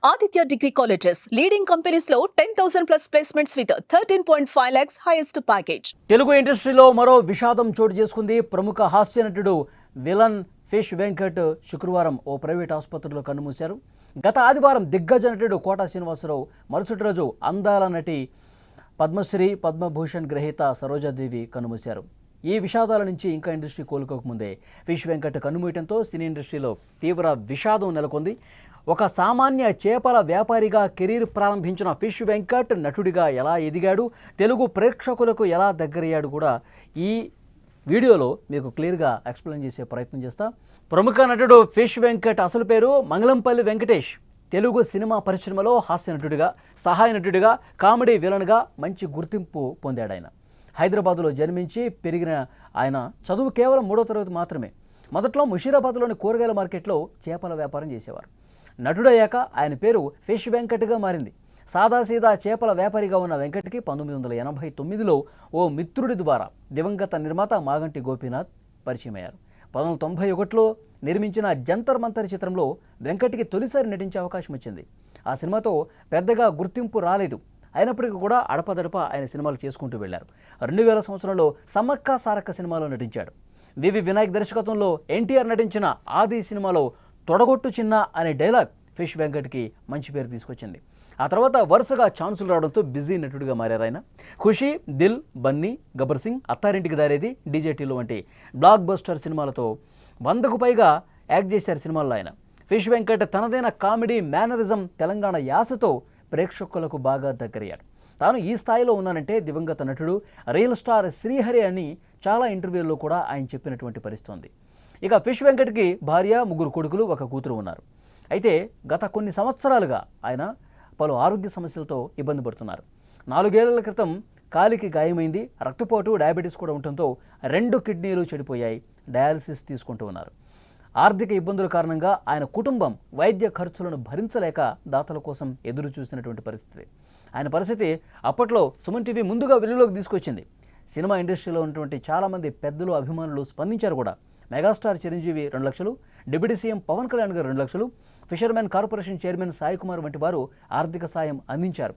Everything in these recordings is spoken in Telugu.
Aditya Degree Colleges, leading companies లో 10,000 plus placements with 13.5 lakhs highest package. Telugu ఇండస్ట్రీలో మరో విషాదం చోటు చేసుకుంది. ప్రముఖ హాస్య నటుడు విలన్ ఫిష్ వెంకట్ శుక్రవారం ఓ ప్రైవేట్ ఆసుపత్రిలో కన్నుమూశారు. గత ఆదివారం దిగ్గజ నటుడు కోట శ్రీనివాసరావు మరుసటి రోజు అందాల నటి పద్మశ్రీ పద్మభూషణ్ గ్రహీత సరోజాదేవి కన్నుమూశారు. ఈ విషాదాల నుంచి ఇంకా ఇండస్ట్రీ కోలుకోకముందే ఫిష్ వెంకట్ కన్నుమూయటంతో సినీ ఇండస్ట్రీలో తీవ్ర విషాదం నెలకొంది. ఒక సామాన్య చేపల వ్యాపారిగా కెరీర్ ప్రారంభించిన ఫిష్ వెంకట్ నటుడిగా ఎలా ఎదిగాడు, తెలుగు ప్రేక్షకులకు ఎలా దగ్గరయ్యాడు కూడా ఈ వీడియోలో మీకు క్లియర్గా ఎక్స్ప్లెయిన్ చేసే ప్రయత్నం చేస్తా. ప్రముఖ నటుడు ఫిష్ వెంకట్ అసలు పేరు మంగళంపల్లి వెంకటేష్. తెలుగు సినిమా పరిశ్రమలో హాస్య నటుడిగా, సహాయ నటుడిగా, కామెడీ విలన్గా మంచి గుర్తింపు పొందాడు. ఆయన హైదరాబాద్లో జన్మించి పెరిగిన ఆయన చదువు కేవలం 3వ తరగతి మాత్రమే. మొదట్లో ముషీరాబాద్లోని కూరగాయల మార్కెట్లో చేపల వ్యాపారం చేసేవారు. నటుడయ్యాక ఆయన పేరు ఫిష్ వెంకట్గా మారింది. సాదాసీదా చేపల వ్యాపారిగా ఉన్న వెంకట్కి 1989లో ఓ మిత్రుడి ద్వారా దివంగత నిర్మాత మాగంటి గోపీనాథ్ పరిచయమయ్యారు. 1991లో నిర్మించిన జంతర్ మంతర్ చిత్రంలో వెంకట్కి తొలిసారి నటించే అవకాశం వచ్చింది. ఆ సినిమాతో పెద్దగా గుర్తింపు రాలేదు. అయినప్పటికీ కూడా అడపదడప ఆయన సినిమాలు చేసుకుంటూ వెళ్లారు. 2000 సంవత్సరంలో సమ్మక్క సారక్క సినిమాలో నటించాడు. వివి వినాయక్ దర్శకత్వంలో ఎన్టీఆర్ నటించిన ఆది సినిమాలో తొడగొట్టు చిన్న అనే డైలాగ్ ఫిష్ వెంకట్కి మంచి పేరు తీసుకొచ్చింది. ఆ తర్వాత వరుసగా ఛాన్సులు రావడంతో బిజీ నటుడిగా మారారు ఆయన. ఖుషి, దిల్, బన్నీ, గబ్బర్ సింగ్, అత్తారింటికి దారేది, డీజేటీలు వంటి బ్లాక్ బస్టర్ సినిమాలతో 100కు పైగా యాక్ట్ చేశారు సినిమాల్లో ఆయన. ఫిష్ వెంకట్ తనదైన కామెడీ మేనరిజం, తెలంగాణ యాసతో ప్రేక్షకులకు బాగా దగ్గరయ్యాడు. తాను ఈ స్థాయిలో ఉన్నానంటే దివంగత నటుడు రియల్ స్టార్ శ్రీహరి అని చాలా ఇంటర్వ్యూల్లో కూడా ఆయన చెప్పినటువంటి పరిస్థితి ఉంది. ఇక ఫిష్ వెంకట్కి భార్య, 3 కొడుకులు, 1 కూతురు ఉన్నారు. అయితే గత కొన్ని సంవత్సరాలుగా ఆయన పలు ఆరోగ్య సమస్యలతో ఇబ్బంది పడుతున్నారు. 4 ఏళ్ల క్రితం కాలికి గాయమైంది. రక్తపోటు, డయాబెటీస్ కూడా ఉండటంతో 2 కిడ్నీలు చెడిపోయాయి. డయాలసిస్ తీసుకుంటూ ఉన్నారు. ఆర్థిక ఇబ్బందుల కారణంగా ఆయన కుటుంబం వైద్య ఖర్చులను భరించలేక దాతల కోసం ఎదురు చూసినటువంటి పరిస్థితి. ఆయన పరిస్థితి అప్పట్లో సుమన్ టీవీ ముందుగా వెలుగులోకి తీసుకొచ్చింది. సినిమా ఇండస్ట్రీలో ఉన్నటువంటి చాలామంది పెద్దలు, అభిమానులు స్పందించారు కూడా. మెగాస్టార్ చిరంజీవి 2 లక్షలు, డిప్యూటీ సీఎం పవన్ కళ్యాణ్ గారు 2 లక్షలు, fishermen corporation chairman Sai Kumar వంటి వారు ఆర్థిక సాయం అందించారు.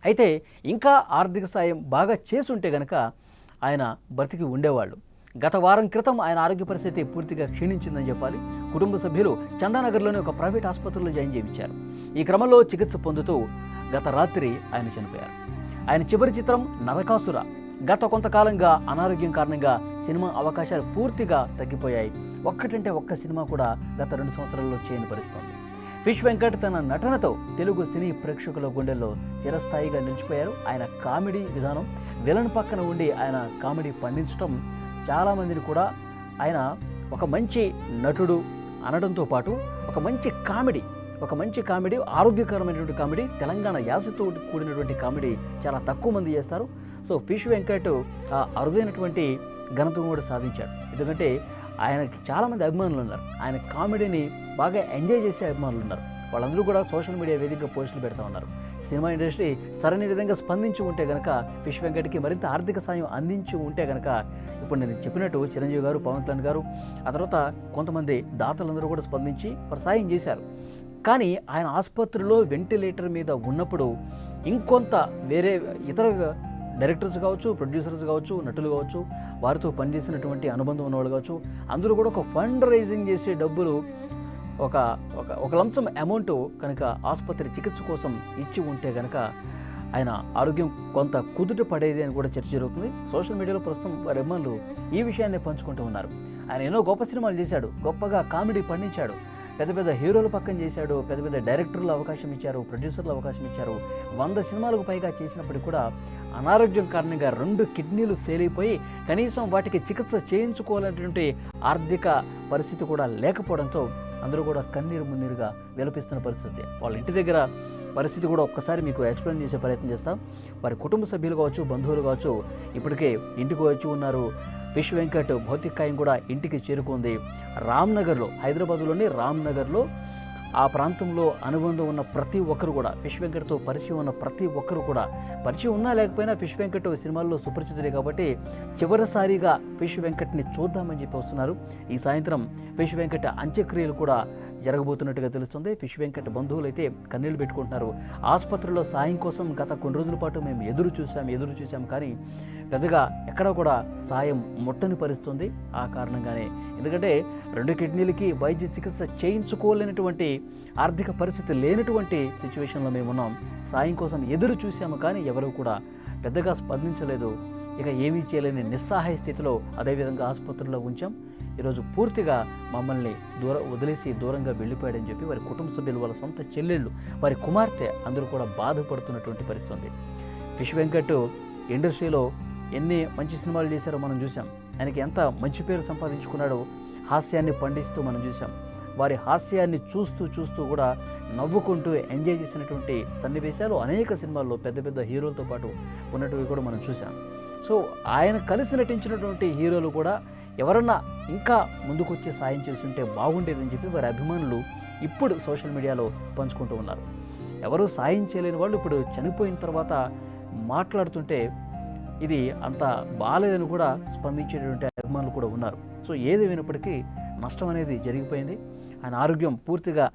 అయితే ఇంకా ఆర్థిక సాయం బాగా చేసుంటే గనక ఆయన బ్రతికి ఉండేవాళ్ళు. గత వారం క్రితం ఆయన ఆరోగ్య పరిస్థితి పూర్తిగా క్షీణించిందని చెప్పాలి. కుటుంబ సభ్యులు చందానగర్లోని ఒక ప్రైవేట్ ఆసుపత్రిలో జాయిన్ చేయించారు. ఈ క్రమంలో చికిత్స పొందుతూ గత రాత్రి ఆయన చనిపోయారు. ఆయన చివరి చిత్రం నరకాసుర. గత కొంతకాలంగా అనారోగ్యం కారణంగా సినిమా అవకాశాలు పూర్తిగా తగ్గిపోయాయి. ఒక్కటంటే ఒక్క సినిమా కూడా గత 2 సంవత్సరాల్లో చేయని పరిస్థితి. ఫిష్ వెంకట్ తన నటనతో తెలుగు సినీ ప్రేక్షకుల గుండెల్లో చిరస్థాయిగా నిలిచిపోయారు. ఆయన కామెడీ విధానం, విలన్ పక్కన ఉండి ఆయన కామెడీ పండించడం చాలామందిని కూడా ఆయన ఒక మంచి నటుడు అనడంతో పాటు ఒక మంచి కామెడీ, ఆరోగ్యకరమైనటువంటి కామెడీ, తెలంగాణ యాసతో కూడినటువంటి కామెడీ చాలా తక్కువ మంది చేస్తారు. సో ఫిష్ వెంకట్ ఆ అరుదైనటువంటి ఘనతను కూడా సాధించాడు. ఎందుకంటే ఆయనకి చాలామంది అభిమానులు ఉన్నారు. ఆయన కామెడీని బాగా ఎంజాయ్ చేసే అభిమానులు ఉన్నారు. వాళ్ళందరూ కూడా సోషల్ మీడియా వేదికగా పోస్టులు పెడతా ఉన్నారు. సినిమా ఇండస్ట్రీ సరైన విధంగా స్పందించి ఉంటే కనుక, ఫిష్ వెంకట్కి మరింత ఆర్థిక సాయం అందించి ఉంటే కనుక, ఇప్పుడు నేను చెప్పినట్టు చిరంజీవి గారు, పవన్ కళ్యాణ్ గారు, ఆ తర్వాత కొంతమంది దాతలందరూ కూడా స్పందించి వారు సాయం చేశారు. కానీ ఆయన ఆసుపత్రిలో వెంటిలేటర్ మీద ఉన్నప్పుడు ఇంకొంత వేరే ఇతర డైరెక్టర్స్ కావచ్చు, ప్రొడ్యూసర్స్ కావచ్చు, నటులు కావచ్చు, వారితో పనిచేసినటువంటి అనుబంధం ఉన్నవాళ్ళు కావచ్చు, అందరూ కూడా ఒక ఫండ్ రైజింగ్ చేసే డబ్బులు ఒక లంసమ్ అమౌంట్ కనుక ఆసుపత్రి చికిత్స కోసం ఇచ్చి ఉంటే కనుక ఆయన ఆరోగ్యం కొంత కుదుట పడేది అని కూడా చర్చ జరుగుతుంది. సోషల్ మీడియాలో ప్రస్తుతం వారి అభిమానులు ఈ విషయాన్ని పంచుకుంటూ ఉన్నారు. ఆయన ఎన్నో గొప్ప సినిమాలు చేశాడు, గొప్పగా కామెడీ పండించాడు, పెద్ద పెద్ద హీరోలు పక్కన చేశాడు, పెద్ద పెద్ద డైరెక్టర్లు అవకాశం ఇచ్చారు, ప్రొడ్యూసర్లు అవకాశం ఇచ్చారు. 100 సినిమాలకు పైగా చేసినప్పటికీ కూడా అనారోగ్యం కారణంగా 2 కిడ్నీలు ఫెయిల్ అయిపోయి కనీసం వాటికి చికిత్స చేయించుకోవాలనేటువంటి ఆర్థిక పరిస్థితి కూడా లేకపోవడంతో అందరూ కూడా కన్నీరు మున్నీరుగా విలపిస్తున్న పరిస్థితి. వాళ్ళ ఇంటి దగ్గర పరిస్థితి కూడా ఒక్కసారి మీకు ఎక్స్ప్లెయిన్ చేసే ప్రయత్నం చేస్తాం. వారి కుటుంబ సభ్యులు కావచ్చు, బంధువులు కావచ్చు, ఇప్పటికే ఇంటికి వచ్చి ఉన్నారు. ఫిష్ వెంకట్ భౌతికాయం కూడా ఇంటికి చేరుకుంది. రామ్నగర్లో, హైదరాబాద్లోని రామ్నగర్లో ఆ ప్రాంతంలో అనుబంధం ఉన్న ప్రతి ఒక్కరు కూడా, ఫిష్ వెంకట్తో పరిచయం ఉన్న ప్రతి ఒక్కరు కూడా, పరిచయం ఉన్నా లేకపోయినా ఫిష్ వెంకట్ సినిమాల్లో సుపరిచితుడే కాబట్టి చివరిసారిగా ఫిష్ వెంకట్ని చూద్దామని చెప్పి వస్తున్నారు. ఈ సాయంత్రం ఫిష్ వెంకట్ అంత్యక్రియలు కూడా జరగబోతున్నట్టుగా తెలుస్తుంది. ఫిష్ వెంకట్ బంధువులు అయితే కన్నీళ్లు పెట్టుకుంటున్నారు. ఆసుపత్రిలో సాయం కోసం గత కొన్ని రోజుల పాటు మేము ఎదురు చూసాం కానీ పెద్దగా ఎక్కడ కూడా సాయం ముట్టని పరిస్థితుంది. ఆ కారణంగానే, ఎందుకంటే 2 కిడ్నీలకి వైద్య చికిత్స చేయించుకోలేనటువంటి ఆర్థిక పరిస్థితి లేనటువంటి సిచ్యువేషన్లో మేము ఉన్నాం. సాయం కోసం ఎదురు చూసాము కానీ ఎవరు కూడా పెద్దగా స్పందించలేదు. ఇక ఏమీ చేయలేని నిస్సహాయ స్థితిలో అదేవిధంగా ఆసుపత్రిలో ఉంచాం. ఈరోజు పూర్తిగా మమ్మల్ని వదిలేసి దూరంగా వెళ్ళిపోయాడని చెప్పి వారి కుటుంబ సభ్యులు, వాళ్ళ సొంత చెల్లెళ్ళు, వారి కుమార్తె అందరూ కూడా బాధపడుతున్నటువంటి పరిస్థితి ఉంది. ఫిష్ వెంకట్ ఇండస్ట్రీలో ఎన్ని మంచి సినిమాలు చేశారో మనం చూసాం. ఆయనకి ఎంత మంచి పేరు సంపాదించుకున్నాడో హాస్యాన్ని పండిస్తూ మనం చూసాం. వారి హాస్యాన్ని చూస్తూ కూడా నవ్వుకుంటూ ఎంజాయ్ చేసినటువంటి సన్నివేశాలు అనేక సినిమాల్లో పెద్ద పెద్ద హీరోలతో పాటు ఉన్నటివి కూడా మనం చూసాం. సో ఆయన కలిసి నటించినటువంటి హీరోలు కూడా ఎవరన్నా ఇంకా ముందుకొచ్చి సాయం చేస్తుంటే బాగుండేదని చెప్పి వారి అభిమానులు ఇప్పుడు సోషల్ మీడియాలో పంచుకుంటూ ఉన్నారు. ఎవరు సాయం చేయలేని వాళ్ళు ఇప్పుడు చనిపోయిన తర్వాత మాట్లాడుతుంటే ఇది అంత బాలేదని కూడా స్పందించేటువంటి అభిమానులు కూడా ఉన్నారు. సో ఏది వినప్పటికీ నష్టం అనేది జరిగిపోయింది. ఆయన ఆరోగ్యం పూర్తిగా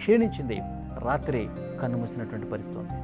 క్షీణించింది. రాత్రి కన్నుమూసినటువంటి పరిస్థితి ఉంది.